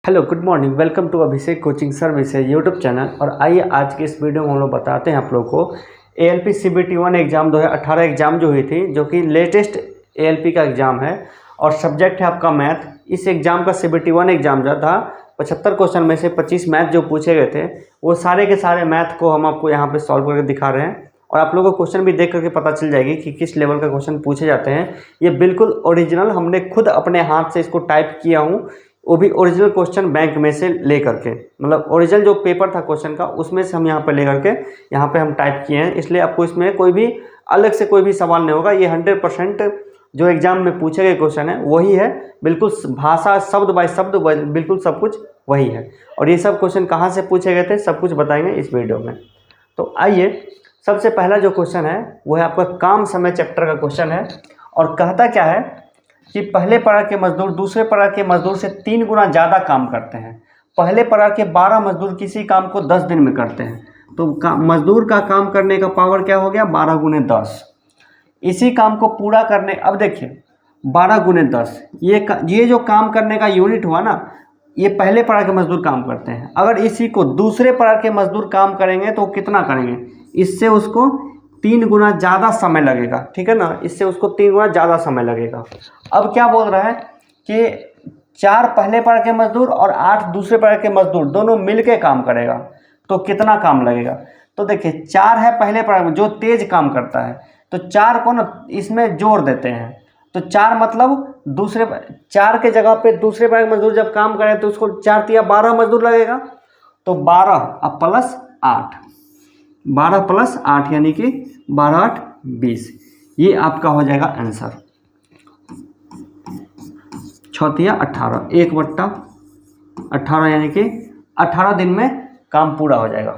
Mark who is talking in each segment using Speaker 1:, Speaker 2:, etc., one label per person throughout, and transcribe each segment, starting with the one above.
Speaker 1: Hello good morning, welcome to Abhishek coaching service है YouTube channel. और आइए आज के इस वीडियो में हम लोग बताते हैं आप लोग को ALP CBT 1 एग्ज़ाम 2018 एग्ज़ाम जो हुई थी, जो कि लेटेस्ट ALP का एग्ज़ाम है और सब्जेक्ट है आपका मैथ। इस एग्ज़ाम का CBT 1 एग्ज़ाम जो था 75 क्वेश्चन में से 25 मैथ जो पूछे गए थे, वो सारे के सारे मैथ को हम आपको यहाँ पर सॉल्व करके दिखा रहे हैं। और आप लोगों को क्वेश्चन भी देख करके पता चल जाएगी कि किस लेवल का क्वेश्चन पूछे जाते हैं। ये बिल्कुल ओरिजिनल, हमने खुद अपने हाथ से इसको टाइप किया हूँ, वो भी ओरिजिनल क्वेश्चन बैंक में से ले करके, मतलब ओरिजिनल जो पेपर था क्वेश्चन का उसमें से हम यहाँ पे ले करके यहाँ पे हम टाइप किए हैं। इसलिए आपको इसमें कोई भी अलग से कोई भी सवाल नहीं होगा। ये 100% जो एग्जाम में पूछे गए क्वेश्चन है वही है, बिल्कुल भाषा शब्द बाय शब्द बिल्कुल सब कुछ वही है। और ये सब क्वेश्चन कहाँ से पूछे गए थे सब कुछ बताएंगे इस वीडियो में। तो आइए, सबसे पहला जो क्वेश्चन है वो है आपका काम समय चैप्टर का क्वेश्चन है। और कहता क्या है कि पहले परार के मजदूर दूसरे परार के मजदूर से 3 गुना ज़्यादा काम करते हैं। पहले परार के 12 मजदूर किसी काम को 10 दिन में करते हैं। तो मजदूर का काम करने का पावर क्या हो गया, 12 गुने 10। इसी काम को पूरा करने, अब देखिए 12 गुने 10, ये जो काम करने का यूनिट हुआ ना, ये पहले परार के मजदूर काम करते हैं। अगर इसी को दूसरे परार के मजदूर काम करेंगे तो कितना करेंगे, इससे उसको 3 गुना ज़्यादा समय लगेगा, ठीक है ना, इससे उसको 3 गुना ज़्यादा समय लगेगा। अब क्या बोल रहा है कि 4 पहले परार के मजदूर और 8 दूसरे परार के मजदूर दोनों मिलके काम करेगा तो कितना काम लगेगा। तो देखिए 4 है पहले परार में जो तेज काम करता है, तो 4 को ना इसमें जोड़ देते हैं। तो 4 मतलब दूसरे 4 के जगह पे दूसरे परार के मजदूर जब काम करें तो उसको 4 तिया 12 मजदूर लगेगा। तो 12 अब प्लस 8, 12 प्लस 8 यानी कि 12 8 20, ये आपका हो जाएगा आंसर। 6 तिया 18, 1/18 यानी कि 18 दिन में काम पूरा हो जाएगा।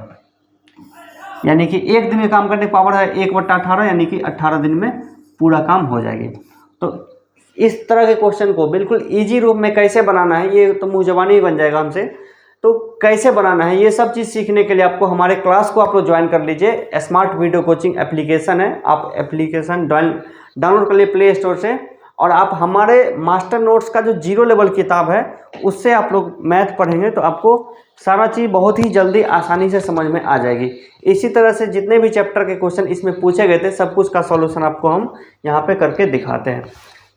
Speaker 1: यानी कि एक दिन में काम करने की पावर है 1/18, यानी कि 18 दिन में पूरा काम हो जाएगी। तो इस तरह के क्वेश्चन को बिल्कुल इजी रूप में कैसे बनाना है, ये तो मुँह ज़बानी ही बन जाएगा हमसे। तो कैसे बनाना है ये सब चीज़ सीखने के लिए आपको हमारे क्लास को आप लोग ज्वाइन कर लीजिए। स्मार्ट वीडियो कोचिंग एप्लीकेशन है, आप एप्लीकेशन डाउनलोड कर लिए प्ले स्टोर से, और आप हमारे मास्टर नोट्स का जो 0 लेवल किताब है उससे आप लोग मैथ पढ़ेंगे तो आपको सारा चीज़ बहुत ही जल्दी आसानी से समझ में आ जाएगी। इसी तरह से जितने भी चैप्टर के क्वेश्चन इसमें पूछे गए थे सब कुछ का सॉल्यूशन आपको हम यहाँ पे करके दिखाते हैं।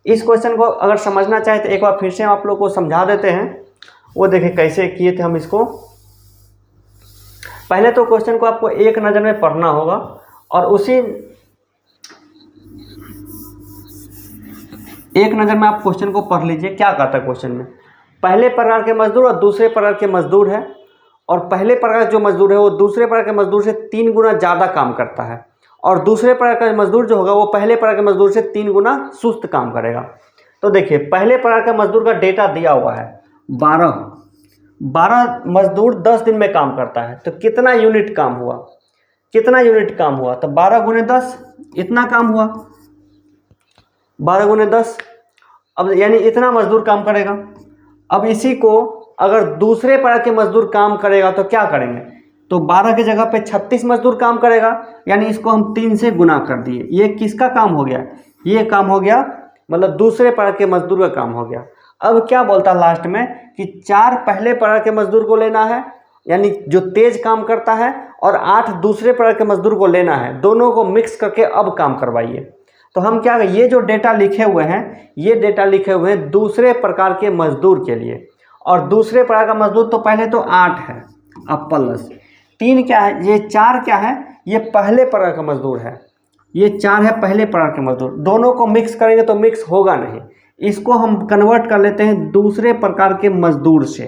Speaker 1: इस क्वेश्चन को अगर समझना चाहे तो एक बार फिर से हम आप लोग को समझा देते हैं। वो देखिए कैसे किए थे हम इसको। पहले तो क्वेश्चन को आपको एक नज़र में पढ़ना होगा और उसी एक नज़र में आप क्वेश्चन को पढ़ लीजिए। क्या कहता है क्वेश्चन में, पहले प्रकार के मजदूर और दूसरे प्रकार के मजदूर है, और पहले प्रकार जो मजदूर है वो दूसरे प्रकार के मजदूर से 3 गुना ज़्यादा काम करता है, और दूसरे प्रकार का मजदूर जो होगा वो पहले प्रकार के मजदूर से 3 गुना सुस्त काम करेगा। तो देखिए पहले प्रकार के मजदूर का डेटा दिया हुआ है 12 मजदूर 10 दिन में काम करता है, तो कितना यूनिट काम हुआ, कितना यूनिट काम हुआ, तो 12 गुने 10 इतना काम हुआ, 12 गुने 10, अब यानी इतना मजदूर काम करेगा। अब इसी को अगर दूसरे प्रकार के मजदूर काम करेगा तो क्या करेंगे, तो 12 की जगह पे 36 मजदूर काम करेगा, यानी इसको हम 3 से गुना कर दिए। ये किसका काम हो गया, ये काम हो गया मतलब दूसरे प्रकार के मजदूर का काम हो गया। अब क्या बोलता है लास्ट में कि 4 पहले प्रकार के मजदूर को लेना है, यानी जो तेज काम करता है, और 8 दूसरे प्रकार के मजदूर को लेना है, दोनों को मिक्स करके अब काम करवाइए। तो हम क्या, ये जो डेटा लिखे हुए हैं ये डेटा लिखे हुए हैं दूसरे प्रकार के मजदूर के लिए, और दूसरे प्रकार का मजदूर तो पहले तो 8 है, अब प्लस 3 क्या है, ये 4 क्या है, ये पहले प्रकार का मजदूर है, ये 4 है पहले प्रकार के मजदूर। दोनों को मिक्स करेंगे तो मिक्स होगा नहीं, इसको हम कन्वर्ट कर लेते हैं दूसरे प्रकार के मजदूर से,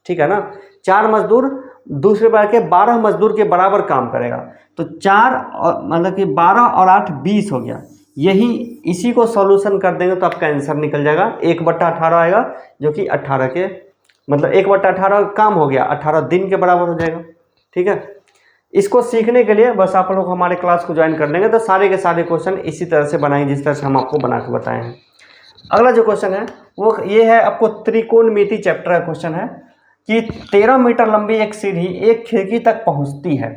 Speaker 1: ठीक है ना। 4 मजदूर दूसरे प्रकार के 12 मजदूर के बराबर काम करेगा, तो 4 और मतलब कि 12 और 8 20 हो गया। यही इसी को सॉल्यूशन कर देंगे तो आपका आंसर निकल जाएगा 1/18 आएगा, जो कि 18 के मतलब 1/18 काम हो गया, 18 दिन के बराबर हो जाएगा, ठीक है। इसको सीखने के लिए बस आप लोग हमारे क्लास को ज्वाइन कर लेंगे तो सारे के सारे क्वेश्चन इसी तरह से बनाएंगे जिस तरह से हम आपको बना के बताए हैं। अगला जो क्वेश्चन है वो ये है, आपको त्रिकोणमिति चैप्टर का क्वेश्चन है कि 13 मीटर लंबी एक सीढ़ी एक खिड़की तक पहुंचती है।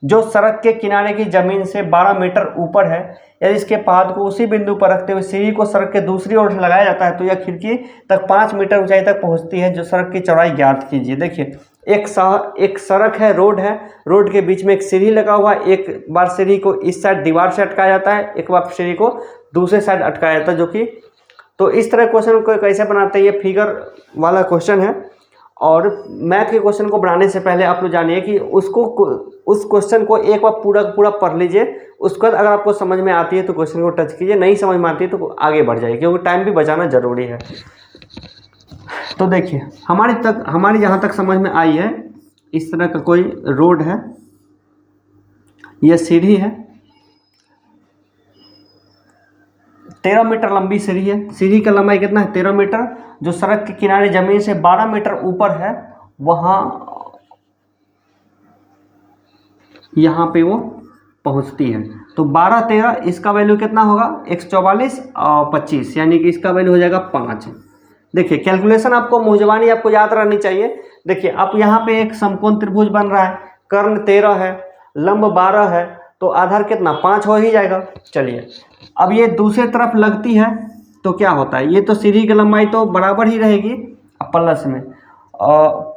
Speaker 1: जो सड़क के किनारे की जमीन से 12 मीटर ऊपर है, यदि इसके पाद को उसी बिंदु पर रखते हुए सीढ़ी को सड़क के दूसरी ओर से लगाया जाता है तो यह खिड़की तक 5 मीटर ऊंचाई तक पहुंचती है। जो सड़क की चौड़ाई ज्ञात कीजिए। देखिए एक सड़क है, रोड के बीच में एक सीढ़ी लगा हुआ है। एक बार सीढ़ी को इस साइड दीवार से अटकाया जाता है, एक बार सीढ़ी को दूसरे साइड अटकाया जाता है, जो कि तो इस तरह क्वेश्चन को कैसे बनाते हैं, ये फिगर वाला क्वेश्चन है। और मैथ के क्वेश्चन को बनाने से पहले आप लोग जानिए कि उस क्वेश्चन को एक बार पूरा पढ़ लीजिए। उसके बाद अगर आपको समझ में आती है तो क्वेश्चन को टच कीजिए, नहीं समझ में आती है तो आगे बढ़ जाइए, क्योंकि टाइम भी बचाना जरूरी है। तो देखिए हमारी जहाँ तक समझ में आई है, इस तरह का कोई रोड है, यह सीढ़ी है, 13 मीटर लंबी सीढ़ी है। सीढ़ी का लंबाई कितना है? 13 मीटर। जो सड़क के किनारे जमीन से 12 मीटर ऊपर है, वहाँ यहाँ पे वो पहुँचती है। तो 12 13 इसका वैल्यू कितना होगा? 144 और 25, यानी कि इसका वैल्यू हो जाएगा 5। देखिए कैलकुलेशन आपको मुंहजबानी आपको याद रहनी चाहिए। देखिए अब यहाँ पे एक समकोण त्रिभुज बन रहा है, कर्ण 13 है, लंब 12 है, तो आधार कितना? 5 हो ही जाएगा। चलिए अब ये दूसरी तरफ लगती है तो क्या होता है? ये तो सीढ़ी की लंबाई तो बराबर ही रहेगी, अब प्लस में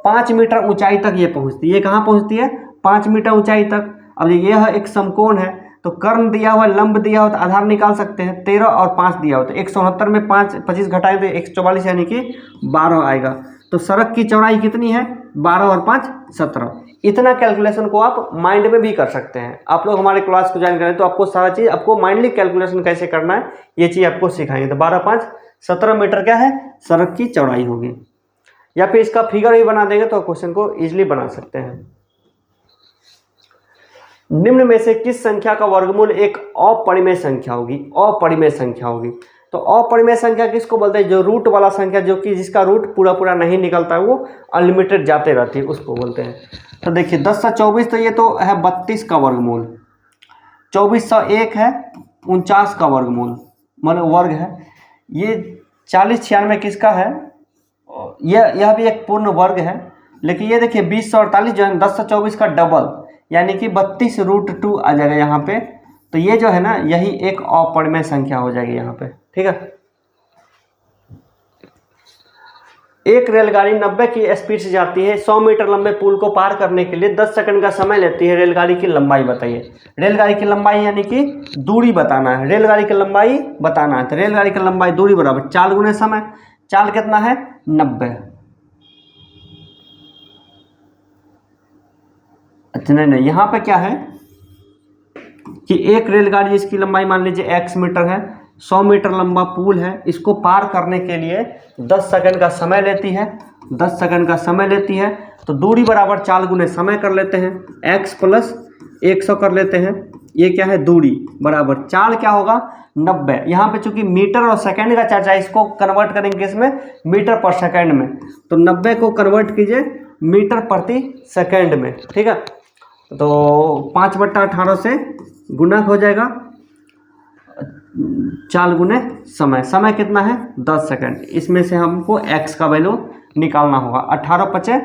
Speaker 1: 5 मीटर ऊंचाई तक ये पहुँचती है। ये कहाँ पहुँचती है? 5 मीटर ऊंचाई तक। अब यह एक समकोण है, तो कर्ण दिया हुआ, लंब दिया हुआ, तो आधार निकाल सकते हैं। 13 और 5 दिया हुआ, तो 169 में 25 घटाएं तो 144, यानी कि 12 आएगा। तो सड़क की चौड़ाई कितनी है? 12 और 5 17। इतना कैलकुलेशन को आप माइंड में भी कर सकते हैं। आप लोग हमारे क्लास को ज्वाइन करें तो आपको सारा चीज़, आपको माइंडली कैलकुलेशन कैसे करना है ये चीज़ आपको सिखाएंगे। तो 12 5 17 मीटर क्या है? सड़क की चौड़ाई होगी। या फिर इसका फिगर ही बना देंगे तो क्वेश्चन को ईजिली बना सकते हैं। निम्न में से किस संख्या का वर्गमूल एक अपरिमेय संख्या होगी? अपरिमेय संख्या होगी। तो अपरिमेय संख्या किसको बोलते हैं? जो रूट वाला संख्या, जो कि जिसका रूट पूरा नहीं निकलता है, वो अनलिमिटेड जाते रहती है, उसको बोलते हैं। तो देखिए 10 से 24, तो ये तो है 32 का वर्गमूल। 24 से 1 है 49 का वर्गमूल, मतलब वर्ग है। ये 40 96 किसका है? यह भी एक पूर्ण वर्ग है। लेकिन ये देखिए 20 से 48 जो है 10 से 24 का डबल, यानी कि 32√2 आ जाएगा यहाँ पे। तो ये जो है ना, यही एक अपरिमेय संख्या हो जाएगी यहाँ पे, ठीक है। एक रेलगाड़ी 90 की स्पीड से जाती है, 100 मीटर लंबे पुल को पार करने के लिए 10 सेकंड का समय लेती है। रेलगाड़ी की लंबाई बताइए। रेलगाड़ी की लंबाई यानी कि दूरी बताना है, रेलगाड़ी की लंबाई बताना है। तो रेलगाड़ी की लंबाई दूरी बराबर 4 गुने समय। चाल कितना है? 90। अच्छा नहीं, यहाँ पे क्या है कि एक रेलगाड़ी, इसकी लंबाई मान लीजिए x मीटर है, 100 मीटर लंबा पुल है, इसको पार करने के लिए 10 सेकंड का समय लेती है। 10 सेकंड का समय लेती है, तो दूरी बराबर 4 गुने समय कर लेते हैं, x प्लस 100 कर लेते हैं। ये क्या है? दूरी बराबर चाल क्या होगा? 90। यहाँ पे चूंकि मीटर और सेकंड का चर्चा है, इसको कन्वर्ट करेंगे इसमें मीटर पर सेकंड में। तो 90 को कन्वर्ट कीजिए मीटर प्रति सेकंड में, ठीक है। तो 5/18 से गुना हो जाएगा 4 गुने समय। समय कितना है? 10 सेकंड। इसमें से हमको x का वैल्यू निकालना होगा। 18 5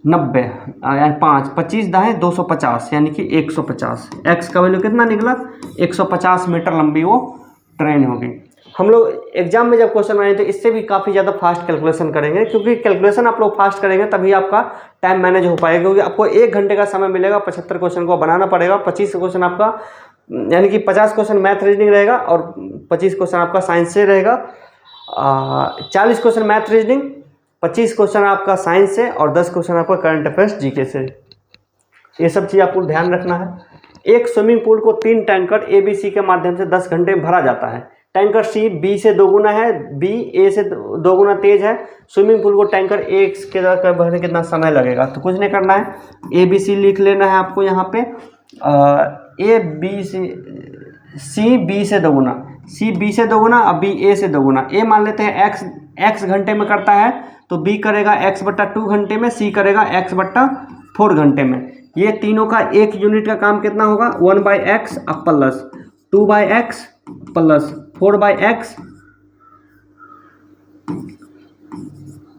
Speaker 1: 90, यानी 5 25 दाएँ 250, यानी कि 150। x का वैल्यू कितना निकला? 150 मीटर लंबी वो ट्रेन होगी। हम लोग एग्जाम में जब क्वेश्चन बनाएंगे तो इससे भी काफ़ी ज़्यादा फास्ट कैलकुलेशन करेंगे, क्योंकि कैलकुलेशन आप लोग फास्ट करेंगे तभी आपका टाइम मैनेज हो पाएगा। क्योंकि आपको 1 घंटे का समय मिलेगा, 75 क्वेश्चन को बनाना पड़ेगा। 25 क्वेश्चन आपका, यानी कि 50 क्वेश्चन मैथ रीजनिंग रहेगा और 25 क्वेश्चन आपका साइंस से रहेगा। 40 क्वेश्चन मैथ रीजनिंग, 25 क्वेश्चन आपका साइंस से और 10 क्वेश्चन आपका करंट अफेयर्स जीके से। ये सब चीज़ आपको ध्यान रखना है। एक स्विमिंग पूल को 3 टैंकर ABC के माध्यम से 10 घंटे में भरा जाता है। टैंकर C B से 2 गुना है, B A से 2 गुना तेज है। स्विमिंग पूल को टैंकर A के द्वारा भरने कितना समय लगेगा? तो कुछ नहीं करना है, ABC लिख लेना है आपको यहाँ पे। C B से 2 गुना, C B से 2 गुना और B A से 2 गुना। A मान लेते हैं x घंटे में करता है, तो B करेगा x/2 घंटे में, C करेगा x/4 घंटे में। ये तीनों का एक यूनिट का काम कितना होगा? 1/x plus 2/x plus 4/x,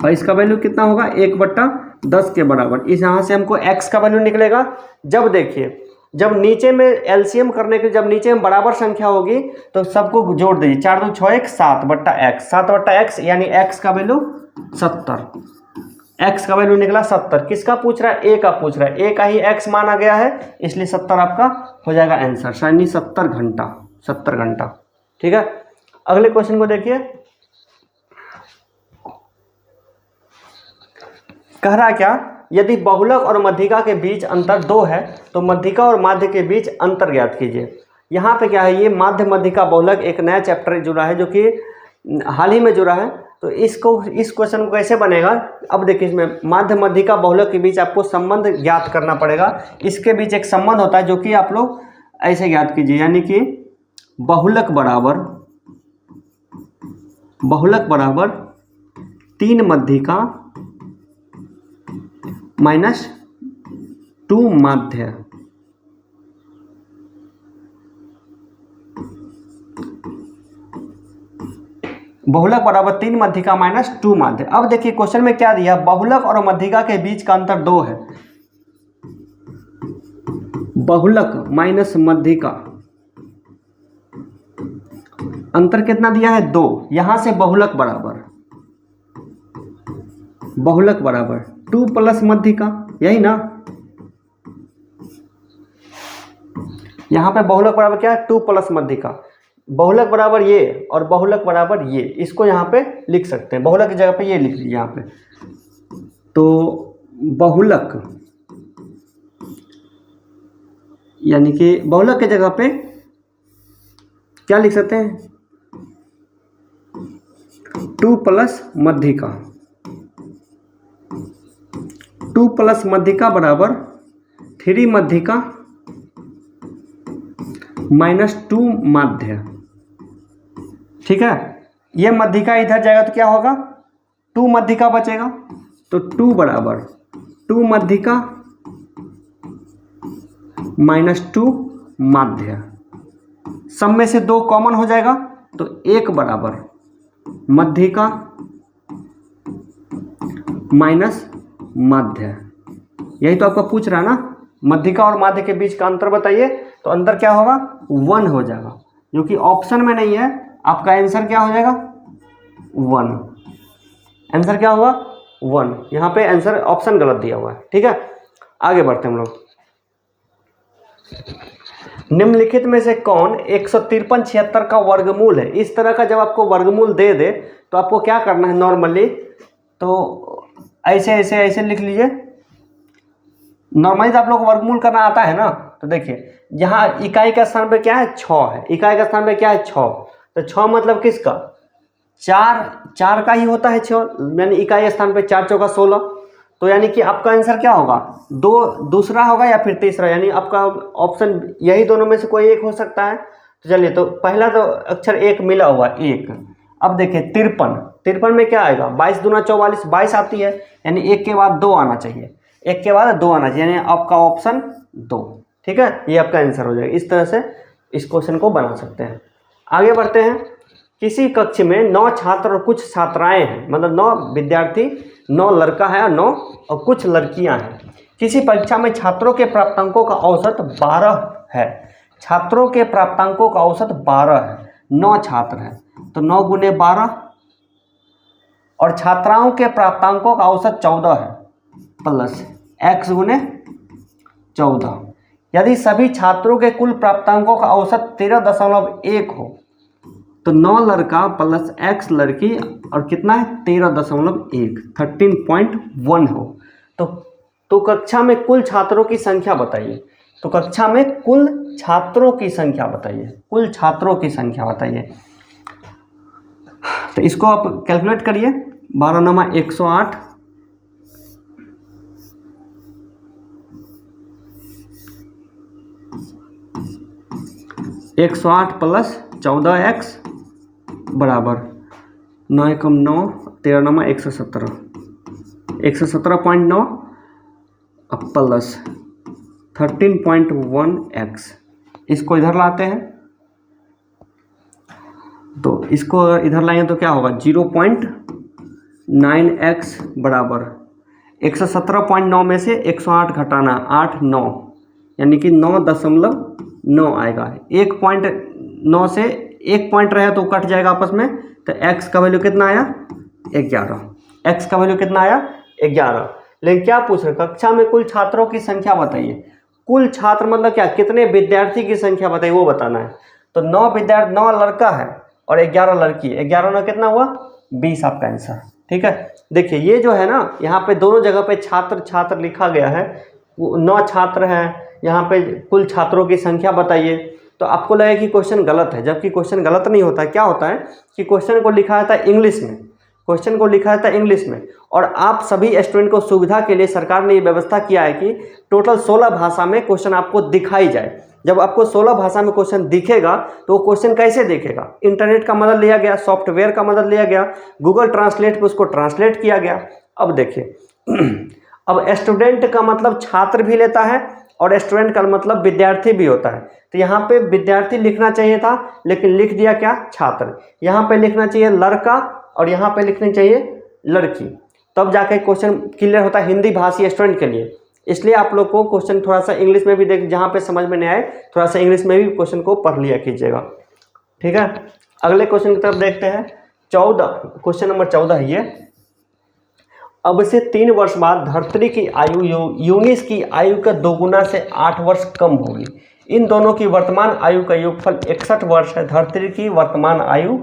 Speaker 1: और इसका वैल्यू कितना होगा? 1/10 के बराबर। इस यहाँ से हमको x का वैल्यू निकलेगा। जब देखिए जब नीचे में एलसीएम करने के जब नीचे में बराबर संख्या होगी तो सबको जोड़ दीजिए। 4 2 6 1 7 बट्टा एक्स, 7 बट्टा एक्स यानी एक्स का वैल्यू 70। एक्स का वैल्यू निकला 70। किसका पूछ रहा है? ए का पूछ रहा है। ए का ही एक्स माना गया है, इसलिए 70 आपका हो जाएगा आंसर, यानी 70 घंटा, 70 घंटा। ठीक है, अगले क्वेश्चन को देखिए। कह रहा क्या, यदि बहुलक और मध्यिका के बीच अंतर 2 है तो मध्यिका और माध्य के बीच अंतर ज्ञात कीजिए। यहाँ पे क्या है, ये माध्य मध्यिका बहुलक एक नया चैप्टर जुड़ा है जो कि हाल ही में जुड़ा है। तो इस क्वेश्चन को कैसे बनेगा, अब देखिए इसमें माध्य मध्यिका बहुलक के बीच आपको संबंध ज्ञात करना पड़ेगा। इसके बीच एक संबंध होता है जो कि आप लोग ऐसे ज्ञात कीजिए, यानी कि बहुलक बराबर 3 मध्यिका माइनस 2 माध्य। बहुलक बराबर 3 मध्यिका माइनस 2 माध्य। अब देखिए क्वेश्चन में क्या दिया, बहुलक और मध्यिका के बीच का अंतर 2 है। बहुलक माइनस मध्यिका अंतर कितना दिया है? 2। यहां से बहुलक बराबर 2 प्लस मध्यिका, यही ना। यहां पे बहुलक बराबर क्या है? 2 प्लस मध्यिका। बहुलक बराबर ये और बहुलक बराबर ये, इसको यहाँ पे लिख सकते हैं। बहुलक की जगह पे ये लिख लीजिए यहाँ पे। तो बहुलक यानी कि बहुलक की जगह पे क्या लिख सकते हैं? 2 प्लस मध्यिका। 2 प्लस मध्यिका बराबर 3 मध्यिका माइनस 2 माध्य। ठीक है, ये मध्यिका इधर जाएगा तो क्या होगा? 2 मध्यिका बचेगा। तो 2 बराबर 2 मध्यिका माइनस 2 माध्य। सब में से 2 कॉमन हो जाएगा तो 1 बराबर मध्यिका माइनस माध्य। यही तो आपका पूछ रहा है ना, मध्यिका और माध्य के बीच का अंतर बताइए। तो अंतर क्या होगा? 1 हो जाएगा, जो कि ऑप्शन में नहीं है। आपका आंसर क्या हो जाएगा? 1। आंसर क्या होगा? 1। यहाँ पे आंसर ऑप्शन गलत दिया हुआ है। ठीक है, आगे बढ़ते हैं हम लोग। निम्नलिखित में से कौन 153/76 का वर्गमूल है? इस तरह का जब आपको वर्गमूल दे दे तो आपको क्या करना है? नॉर्मली तो ऐसे लिख लीजिए। नॉर्मली आप लोग वर्गमूल करना आता है ना। तो देखिए यहाँ इकाई का स्थान पे क्या है? 6 है। इकाई का स्थान पे क्या है? 6। तो 6 मतलब किसका? 4 का ही होता है 6, यानी इकाई स्थान पे 4 चौका 16। तो यानी कि आपका आंसर क्या होगा? दूसरा होगा या फिर तीसरा, यानी आपका ऑप्शन यही दोनों में से कोई एक हो सकता है। तो चलिए, तो पहला तो अक्षर 1 मिला हुआ 1। अब देखिए 53 में क्या आएगा? 22 दूना 44, 22 आती है, यानी 1 के बाद 2 आना चाहिए। 1 के बाद 2 आना चाहिए, यानी आपका ऑप्शन 2। ठीक है, ये आपका आंसर हो जाएगा। इस तरह से इस क्वेश्चन को बना सकते हैं। आगे बढ़ते हैं। किसी कक्ष में 9 छात्र और कुछ छात्राएं हैं, मतलब 9 विद्यार्थी, 9 लड़का है और 9 और कुछ लड़कियां हैं। किसी परीक्षा में छात्रों के प्राप्तांकों का औसत 12 है। छात्रों के प्राप्तांकों का औसत 12 है। 9 छात्र हैं तो 9 गुने 12, और छात्राओं के प्राप्तांकों का औसत 14 है, प्लस x गुने 14। यदि सभी छात्रों के कुल प्राप्तांकों का औसत 13.1 हो तो 9 लड़का प्लस x लड़की और कितना है? 13.1, 13.1 हो। तो कक्षा में कुल छात्रों की संख्या बताइए। तो कक्षा में कुल छात्रों की संख्या बताइए, कुल छात्रों की संख्या बताइए। तो इसको आप कैलकुलेट करिए। 12 9 108, 108 प्लस 14x बराबर 9 एकम 9, 13 9 117, 117.9 प्लस 13.1x। इसको इधर लाते हैं, तो इसको इधर लाएंगे तो क्या होगा? 0.9x बराबर 117.9 में से 108 घटाना 8 9, यानी कि 9.9 आएगा। 1.9 से 1 पॉइंट रहे तो कट जाएगा आपस में, तो x का वैल्यू कितना आया 11। x का वैल्यू कितना आया 11। लेकिन क्या पूछ रहे, कक्षा में कुल छात्रों की संख्या बताइए। कुल छात्र मतलब क्या, कितने विद्यार्थी की संख्या बताइए, वो बताना है। तो 9 लड़का है और 11 लड़की है, 11 में कितना हुआ 20 आपका आंसर। ठीक है, देखिए ये जो है ना, यहाँ पे दोनों जगह पे छात्र छात्र लिखा गया है, 9 छात्र हैं, यहाँ पे कुल छात्रों की संख्या बताइए, तो आपको लगेगा कि क्वेश्चन गलत है, जबकि क्वेश्चन गलत नहीं होता है। क्या होता है कि क्वेश्चन को लिखा जाता है इंग्लिश में, क्वेश्चन को लिखा जाता है इंग्लिश में, और आप सभी स्टूडेंट को सुविधा के लिए सरकार ने ये व्यवस्था किया है कि टोटल 16 भाषा में क्वेश्चन आपको दिखाई जाए। जब आपको 16 भाषा में क्वेश्चन दिखेगा तो वो क्वेश्चन कैसे देखेगा, इंटरनेट का मदद लिया गया, सॉफ्टवेयर का मदद लिया गया, गूगल ट्रांसलेट पे उसको ट्रांसलेट किया गया। अब देखिए अब स्टूडेंट का मतलब छात्र भी लेता है और स्टूडेंट का मतलब विद्यार्थी भी होता है। तो यहाँ पे विद्यार्थी लिखना चाहिए था, लेकिन लिख दिया क्या छात्र। यहाँ पे लिखना चाहिए लड़का और यहाँ पे लिखनी चाहिए लड़की, तब जाके क्वेश्चन क्लियर होता है हिंदी भाषी स्टूडेंट के लिए। इसलिए आप लोग को क्वेश्चन थोड़ा सा इंग्लिश में भी देख, जहाँ पे समझ में नहीं आए थोड़ा सा इंग्लिश में भी क्वेश्चन को पढ़ लिया कीजिएगा। ठीक है, अगले क्वेश्चन की तरफ देखते हैं। 14, क्वेश्चन नंबर 14 है ये। अब से 3 वर्ष बाद धरती की आयु यूनिस की आयु का 2 गुना से 8 वर्ष कम होगी। इन दोनों की वर्तमान आयु का योगफल 61 वर्ष है। धरती की वर्तमान आयु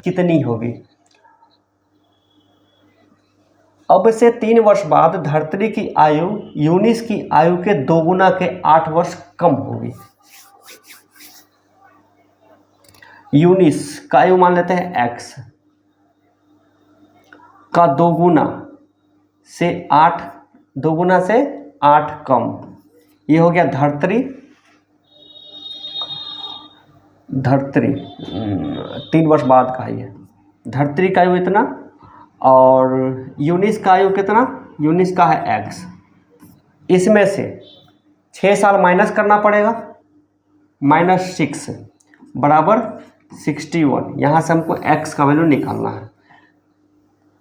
Speaker 1: कितनी होगी। अब से 3 वर्ष बाद धरती की आयु यूनिस की आयु के 2 गुना के 8 वर्ष कम होगी। यूनिस का आयु मान लेते हैं x का 2 गुना से 8, 2 गुना से 8 कम, ये हो गया धरती 3 वर्ष बाद का ये धरती का आयु इतना, और यूनिस का आयु कितना, यूनिस का है x। इसमें से 6 साल माइनस करना पड़ेगा, -6 बराबर 61। यहाँ से हमको x का वैल्यू निकालना है,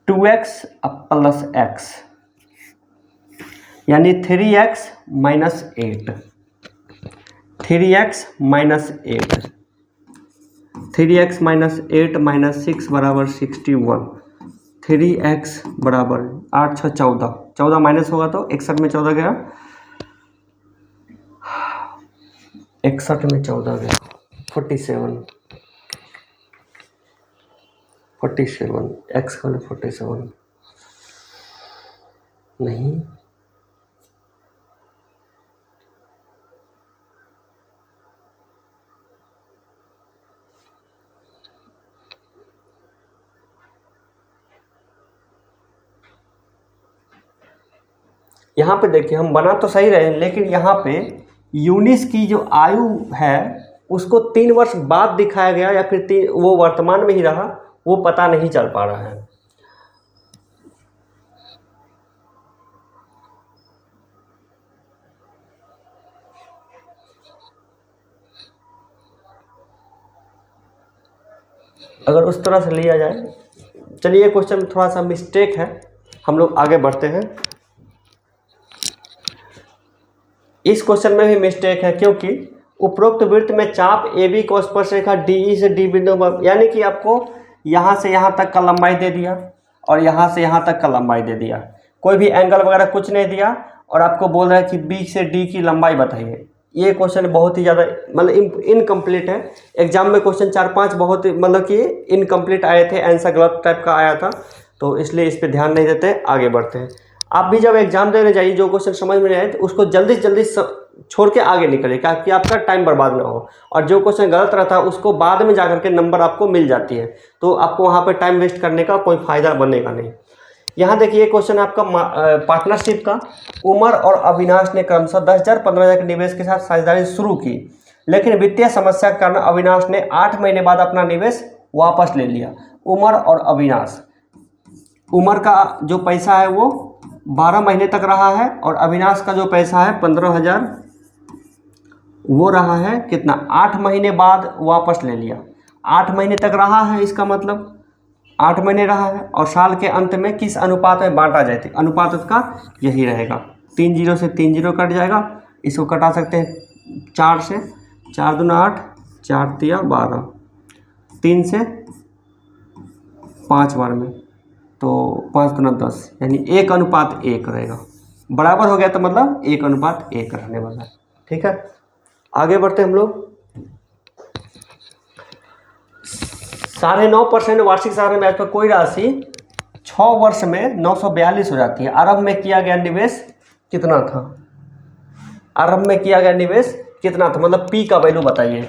Speaker 1: 2x प्लस x यानी 3x minus 8, 3x minus 8, 3x minus 8 minus 6 बराबर 61। 3x बराबर 8 6 14, 14 माइनस होगा तो 61 में 14 गया, 61 में 14 गया 47, 47 x का 47 नहीं, यहाँ पे देखिए हम बना तो सही रहे, लेकिन यहाँ पे यूनिस की जो आयु है उसको 3 वर्ष बाद दिखाया गया या फिर वो वर्तमान में ही रहा, वो पता नहीं चल पा रहा है। अगर उस तरह से लिया जाए, चलिए क्वेश्चन में थोड़ा सा मिस्टेक है, हम लोग आगे बढ़ते हैं। इस क्वेश्चन में भी मिस्टेक है, क्योंकि उपरोक्त वृत्त में चाप AB को स्पर्श रेखा DE से D बिंदु पर, यानी कि आपको यहाँ से यहाँ तक का लंबाई दे दिया और यहाँ से यहाँ तक का लंबाई दे दिया, कोई भी एंगल वगैरह कुछ नहीं दिया, और आपको बोल रहा है कि B से D की लंबाई बताइए। ये क्वेश्चन बहुत ही ज़्यादा मतलब इनकम्प्लीट है। एग्जाम में क्वेश्चन 4-5 बहुत मतलब कि इनकम्प्लीट आए थे, आंसर गलत टाइप का आया था, तो इसलिए इस पर ध्यान नहीं देते, आगे बढ़ते हैं। आप भी जब एग्जाम देने जाइए, जो क्वेश्चन समझ में नहीं आए तो उसको जल्दी से जल्दी छोड़ के आगे निकलिए, ताकि आपका टाइम बर्बाद ना हो, और जो क्वेश्चन गलत रहता है उसको बाद में जाकर के नंबर आपको मिल जाती है, तो आपको वहाँ पे टाइम वेस्ट करने का कोई फ़ायदा बनेगा नहीं। यहाँ देखिए क्वेश्चन आपका पार्टनरशिप का। उमर और अविनाश ने क्रमशः 10,000 15,000 के निवेश के साथ साझेदारी शुरू की, लेकिन वित्तीय समस्या के कारण अविनाश ने 8 महीने बाद अपना निवेश वापस ले लिया। उमर और अविनाश, उमर का जो पैसा है वो 12 महीने तक रहा है, और अविनाश का जो पैसा है 15,000 वो रहा है कितना, 8 महीने बाद वापस ले लिया। 8 महीने तक रहा है, इसका मतलब 8 महीने रहा है, और साल के अंत में किस अनुपात में बांटा जाए, अनुपात उसका यही रहेगा, 3 0 से 3 0 कट जाएगा, इसको कटा सकते हैं 4 से, 4 दूना 8, 4 तिया 12, 3 से 5 बार में, तो 5 दूना 10, यानी 1:1 रहेगा। बराबर हो गया तो मतलब 1:1 रहने वाला है। ठीक है, आगे बढ़ते हम लोग। 9.5% वार्षिक साधारण ब्याज पर कोई राशि 6 वर्ष में 942 हो जाती है। आरंभ में किया गया निवेश कितना था? आरंभ में किया गया निवेश कितना था, मतलब पी का वैल्यू बताइए।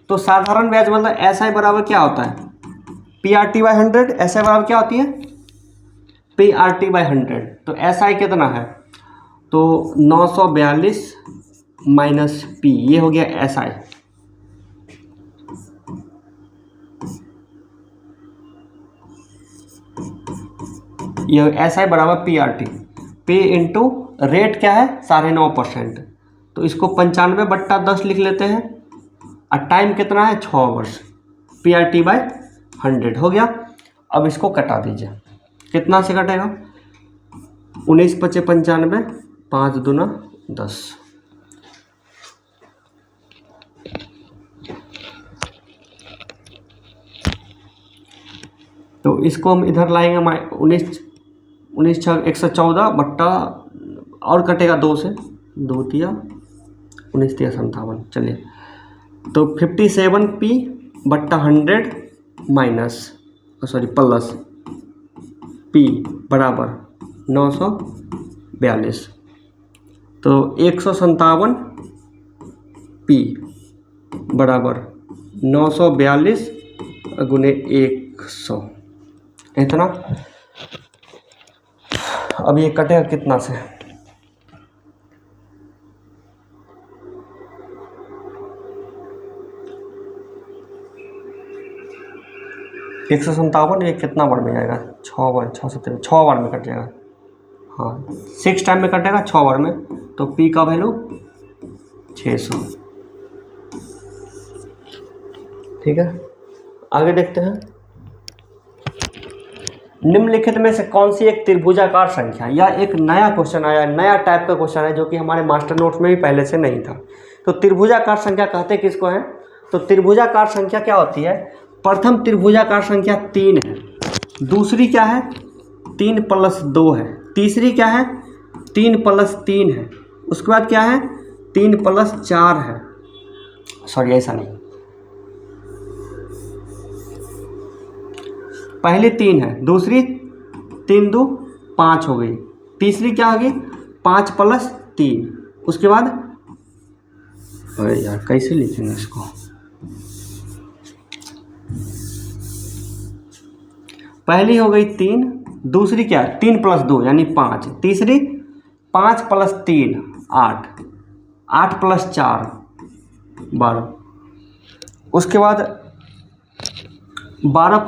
Speaker 1: तो साधारण ब्याज मतलब एसआई बराबर क्या होता है? PRT/100। एसआई बराबर क्या होती है? PRT/100। तो एसआई कितना है? तो 942 माइनस पी, ये हो गया एसआई। ये एसआई बराबर PRT। पे इंटू रेट क्या है? 9.5%। तो इसको 95/10 लिख लेते हैं। और टाइम कितना है? 6 वर्ष। PRT/100 हो गया। अब इसको कटा दीजिए। कितना से कटेगा? 19 × 5 = 95, 5 दूना 10। तो इसको हम इधर लाएंगे 19 × 6 = 114 बट्टा, और कटेगा 2 से, 2 तिया 19 तिया 57। चलिए, तो 57p/100 माइनस प्लस p बराबर 942। तो 157p बराबर 942 गुने 100, इतना। अब ये कटेगा कितना से? 157, ये कितना बार में जाएगा? 6 बार, 6 7 6 बार में कट जाएगा। हाँ, 6 टाइम में कटेगा 6 बार में। तो P का वैल्यू 600। ठीक है, आगे देखते हैं। निम्नलिखित में से कौन सी एक त्रिभुजाकार संख्या, यह एक नया क्वेश्चन आया, नया टाइप का क्वेश्चन है जो कि हमारे मास्टर नोट्स में भी पहले से नहीं था। तो त्रिभुजाकार संख्या कहते किसको है? तो त्रिभुजाकार संख्या क्या होती है? प्रथम त्रिभुजाकार संख्या 3 है, दूसरी क्या है? 3 + 2 है, तीसरी क्या है? 3 + 3 है, उसके बाद क्या है? 3 + 4 है। सॉरी, ऐसा नहीं, पहली 3 है, दूसरी 3 2 5 हो गई, तीसरी क्या होगी? 5 + 3, उसके बाद, अरे यार कैसे लिखेंगे इसको? पहली हो गई 3, दूसरी क्या? 3 + 2 यानी 5, तीसरी 5 + 3 8, 8 + 4 12, उसके बाद 12 +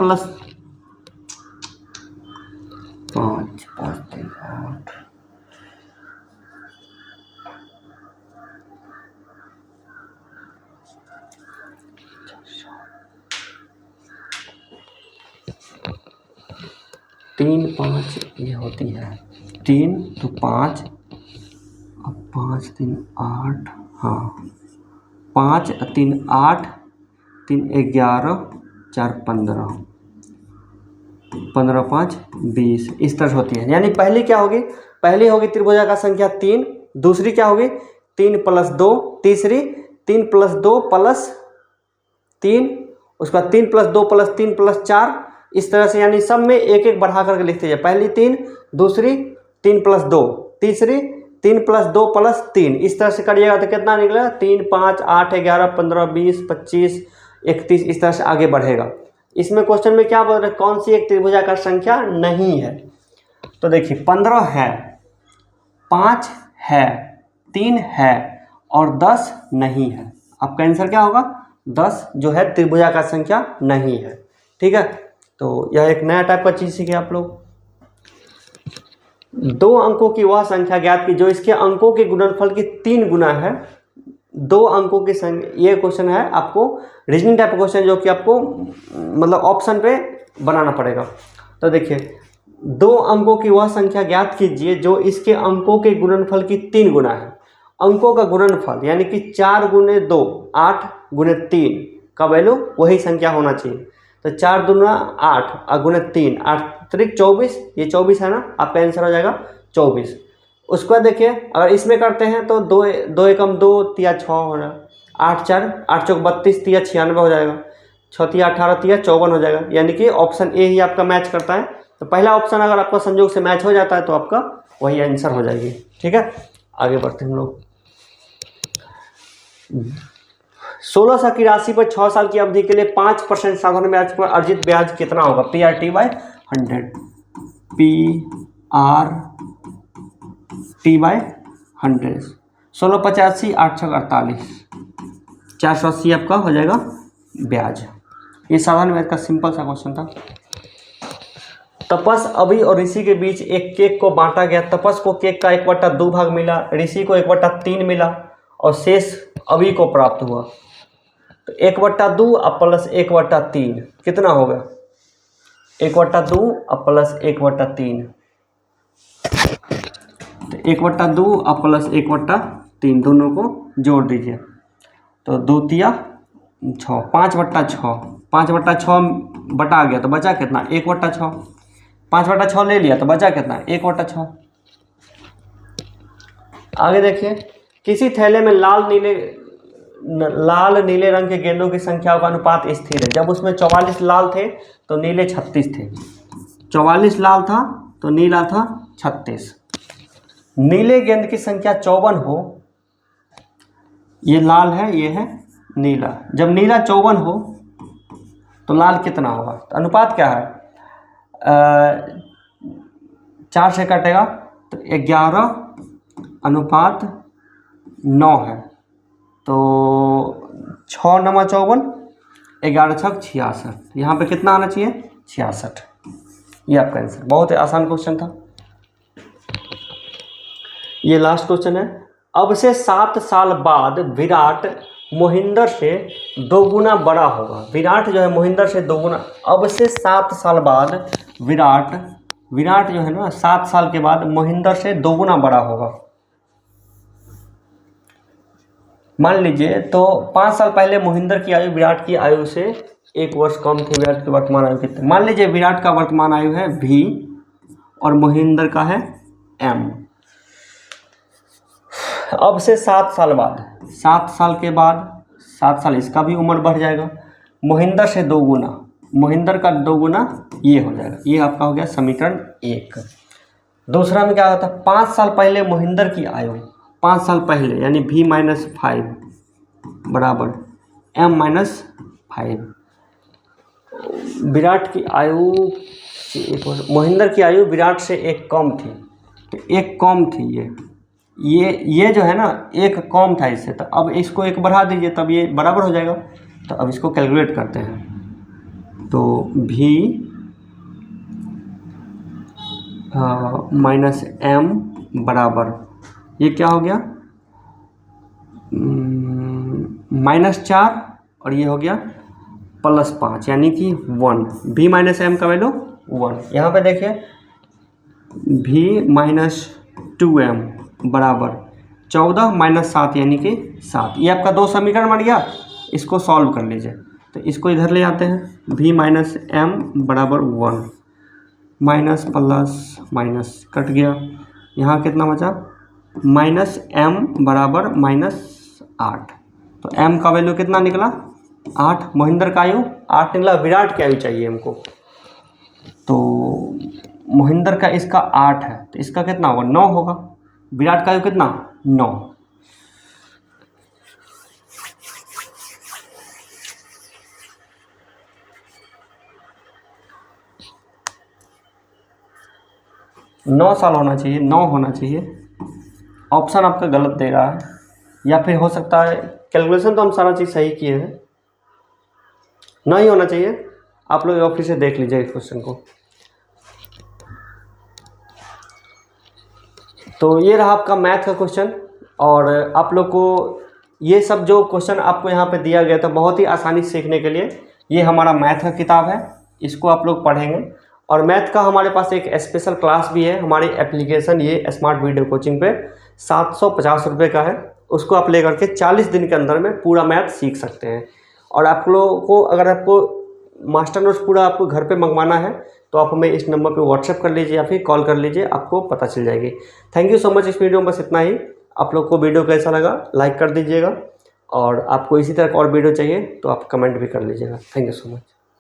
Speaker 1: 5 5 3 8, तीन 5 ये होती है, 3 तो 5, अब 5 3 8, हाँ 5 3 8, 3 11 4 15, 15 5 20, इस तरह होती है। यानी पहली क्या होगी? पहली होगी त्रिभुजाकार संख्या 3, दूसरी क्या होगी? 3 + 2, तीसरी 3 + 2 + 3, उसके बाद 3 + 2 + 3 + 4, इस तरह से। यानी सब में एक एक बढ़ा करके लिखते जाए। पहली 3, दूसरी 3 + 2, तीसरी 3 + 2 + 3, इस तरह से करिएगा तो कितना निकलेगा? 3 5 8 11 15 20 25 31, इस तरह से आगे बढ़ेगा। इसमें क्वेश्चन में क्या बोल रहे हैं? कौन सी एक त्रिभुजाकार संख्या नहीं है? तो देखिए 15 है, 5 है, 3 है और 10 नहीं है। आपका आंसर क्या होगा? 10 जो है त्रिभुजाकार संख्या नहीं है। ठीक है, तो यह एक नया टाइप का चीज़ सीखे आप लोग। 2 अंकों की वह संख्या ज्ञात की जो इसके अंकों के गुणनफल की 3 गुना है। 2 अंकों की संख्या, ये क्वेश्चन है आपको रीजनिंग टाइप का क्वेश्चन, जो कि आपको मतलब ऑप्शन पे बनाना पड़ेगा। तो देखिए 2 अंकों की वह संख्या ज्ञात कीजिए जो इसके अंकों के गुणनफल की 3 गुना है। अंकों का गुणनफल यानी कि 4 गुने 2 8 गुने 3 का वैल्यू वही संख्या होना चाहिए। तो 4 दूना 8 और गुने 3 8 त्रिक 24, ये 24 है ना, आपका आंसर हो जाएगा 24। उसके बाद देखिए अगर इसमें करते हैं तो 2 2 एकम 2 तिया 6 हो जाएगा, 8 4 8 चौक 32 तिया 96 हो जाएगा, 6 तिया 18 तिया 54 हो जाएगा। यानी कि ऑप्शन ए ही आपका मैच करता है। तो पहला ऑप्शन अगर आपका संयोग से मैच हो जाता है तो आपका वही आंसर हो जाएगी। ठीक है, आगे बढ़ते हैं हम लोग। 1600 की राशि पर 6 साल की अवधि के लिए 5% साधारण ब्याज पर अर्जित ब्याज कितना होगा? PRT बाय 100, PRT बाय 100, 1685 8 6 48, 480 आपका हो जाएगा ब्याज। ये साधारण ब्याज का सिंपल सा क्वेश्चन था। तपस, अभि और ऋषि के बीच एक केक को बांटा गया। तपस को केक का 1/2 भाग मिला, ऋषि को 1/3 मिला और शेष अभि को प्राप्त हुआ। तो 1/2 अब प्लस 1/3 कितना होगा? 1/2 अब प्लस 1/3, तो 1/2 अब प्लस 1/3 दोनों को जोड़ दीजिए। तो 2 तिया 6, 5/6, 5/6 बटा गया तो बचा कितना? 1/6, 5/6 ले लिया तो बचा कितना? 1/6। आगे देखिए, किसी थैले में लाल नीले रंग के गेंदों की संख्याओं का अनुपात स्थिर है। जब उसमें 44 लाल थे तो नीले 36 थे। 44 लाल था तो नीला था 36। नीले गेंद की संख्या 54 हो, ये लाल है ये है नीला, जब नीला 54 हो तो लाल कितना होगा? तो अनुपात क्या है? 4 से कटेगा तो 11/9 है। तो 6 9 54, 11 6 66, यहाँ पे कितना आना चाहिए? 66। ये आपका आंसर। बहुत ही आसान क्वेश्चन था। ये लास्ट क्वेश्चन है। अब से 7 साल बाद विराट मोहिंदर से 2 गुना बड़ा होगा। विराट जो है मोहिंदर से 2 गुना, अब से 7 साल बाद विराट जो है ना 7 साल के बाद मोहिंदर से 2 गुना बड़ा होगा। मान लीजिए तो 5 साल पहले मोहिंदर की आयु विराट की आयु से 1 वर्ष कम थी। विराट की वर्तमान आयु कितनी? मान लीजिए विराट का वर्तमान आयु है V और मोहिंदर का है M। अब से 7 साल बाद, 7 साल के बाद 7 साल इसका भी उम्र बढ़ जाएगा। मोहिंदर से 2 गुना, मोहिंदर का 2 गुना ये हो जाएगा। ये आपका हो गया समीकरण 1। दूसरा में क्या होता है? 5 साल पहले मोहिंदर की आयु, 5 साल पहले यानी V - 5 बराबर M - 5। विराट की आयु, मोहिंदर की आयु विराट से 1 कम थी, तो 1 कम थी ये जो है ना 1 कम था इससे। तो अब इसको 1 बढ़ा दीजिए तब ये बराबर हो जाएगा। तो अब इसको कैलकुलेट करते हैं। तो V -M बराबर ये क्या हो गया? -4 और ये हो गया +5 यानी कि 1। V - M का वैल्यू 1। यहाँ पे देखिए V - 2M बराबर 14 - 7 यानी कि 7। ये आपका 2 समीकरण बन गया। इसको सॉल्व कर लीजिए। तो इसको इधर ले आते हैं। V - M बराबर 1, माइनस प्लस माइनस कट गया। यहाँ कितना बचा? -M बराबर -8। तो M का वैल्यू कितना निकला? 8। मोहिंदर का आयु 8 निकला। विराट की आयु चाहिए हमको, तो मोहिंदर का इसका 8 है तो इसका कितना होगा? 9 होगा। विराट का आयु कितना? 9। नौ साल होना चाहिए, 9 होना चाहिए। ऑप्शन आपका गलत दे रहा है, या फिर हो सकता है कैलकुलेशन तो हम सारा चीज़ सही किए हैं, नहीं होना चाहिए। आप लोग ऑफिस से देख लीजिए इस क्वेश्चन को। तो ये रहा आपका मैथ का क्वेश्चन। और आप लोग को ये सब जो क्वेश्चन आपको यहाँ पे दिया गया था बहुत ही आसानी से सीखने के लिए, ये हमारा मैथ का किताब है, इसको आप लोग पढ़ेंगे। और मैथ का हमारे पास एक स्पेशल क्लास भी है हमारी एप्लीकेशन ये स्मार्ट वीडियो कोचिंग पे, 750 रुपये का है। उसको आप ले करके 40 दिन के अंदर में पूरा मैथ सीख सकते हैं। और आप लोगों को अगर आपको मास्टर नोट्स पूरा आपको घर पे मंगवाना है तो आप हमें इस नंबर पे व्हाट्सएप कर लीजिए या फिर कॉल कर लीजिए, आपको पता चल जाएगी। Thank you so much. इस वीडियो में बस इतना ही। आप लोग को वीडियो कैसा लगा लाइक कर दीजिएगा, और आपको इसी तरह का और वीडियो चाहिए तो आप कमेंट भी कर लीजिएगा। Thank you so much.